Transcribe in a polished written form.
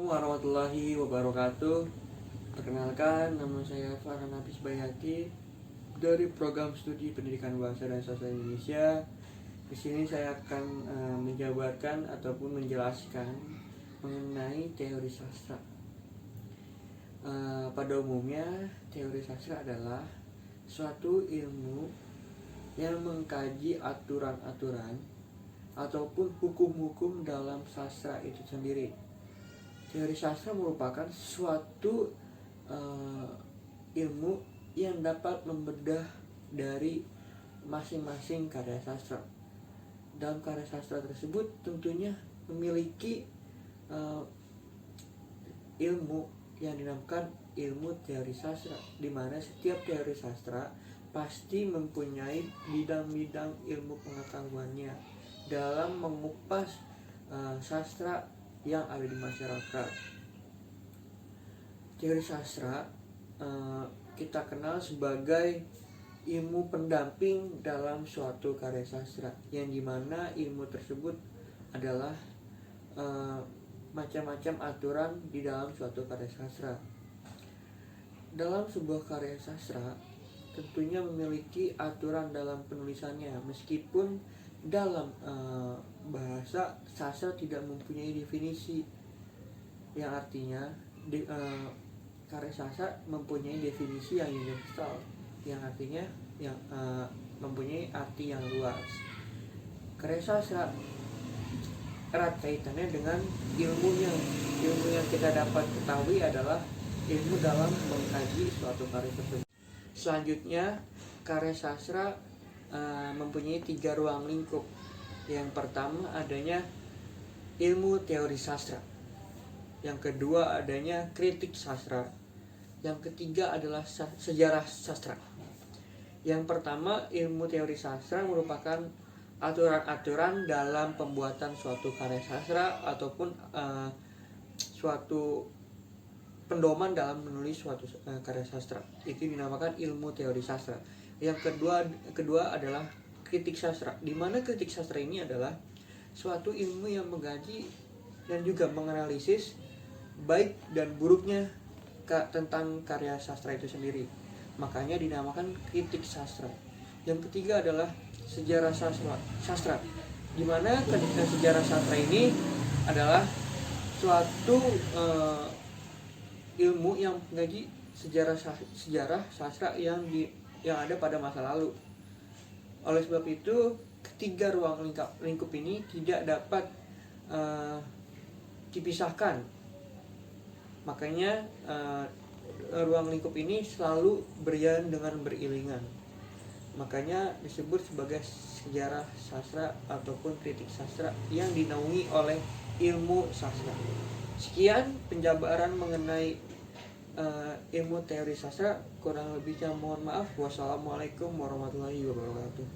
warahmatullahi wabarakatuh. Perkenalkan, nama saya Farhan Hafiz Bayati dari Program Studi Pendidikan Bahasa dan Sastra Indonesia. Di sini saya akan menjabarkan ataupun menjelaskan mengenai teori sastra. Pada umumnya, teori sastra adalah suatu ilmu yang mengkaji aturan-aturan ataupun hukum-hukum dalam sastra itu sendiri. Teori sastra merupakan suatu ilmu yang dapat membedah dari masing-masing karya sastra. Dalam karya sastra tersebut tentunya memiliki ilmu yang dinamakan ilmu teori sastra, di mana setiap teori sastra pasti mempunyai bidang-bidang ilmu pengetahuannya dalam mengupas sastra yang ada di masyarakat. Teori sastra kita kenal sebagai ilmu pendamping dalam suatu karya sastra, yang dimana ilmu tersebut adalah macam-macam aturan di dalam suatu karya sastra. Dalam sebuah karya sastra tentunya memiliki aturan dalam penulisannya, meskipun dalam bahasa sastra tidak mempunyai definisi, yang artinya karya sastra mempunyai definisi yang universal, yang artinya mempunyai arti yang luas. Karya sastra erat kaitannya dengan ilmu yang kita dapat ketahui adalah ilmu dalam mengkaji suatu karya tersebut. Selanjutnya, karya sastra mempunyai 3 ruang lingkup. Yang pertama adanya ilmu teori sastra, yang kedua adanya kritik sastra, yang ketiga adalah sejarah sastra. Yang pertama, ilmu teori sastra merupakan aturan-aturan dalam pembuatan suatu karya sastra ataupun suatu pendoman dalam menulis suatu karya sastra. Itu dinamakan ilmu teori sastra. Yang kedua adalah kritik sastra, di mana kritik sastra ini adalah suatu ilmu yang mengkaji dan juga menganalisis baik dan buruknya tentang karya sastra itu sendiri. Makanya dinamakan kritik sastra. Yang ketiga adalah sejarah sastra, di mana sejarah sastra ini adalah suatu ilmu yang mengkaji sejarah sastra yang ada pada masa lalu. Oleh sebab itu, ketiga ruang lingkup ini tidak dapat dipisahkan. Makanya ruang lingkup ini selalu berjalan dengan beriringan. Makanya disebut sebagai sejarah sastra ataupun kritik sastra yang dinaungi oleh ilmu sastra. Sekian penjabaran mengenai ilmu teori sastra. Kurang lebihnya mohon maaf. Wassalamualaikum warahmatullahi wabarakatuh.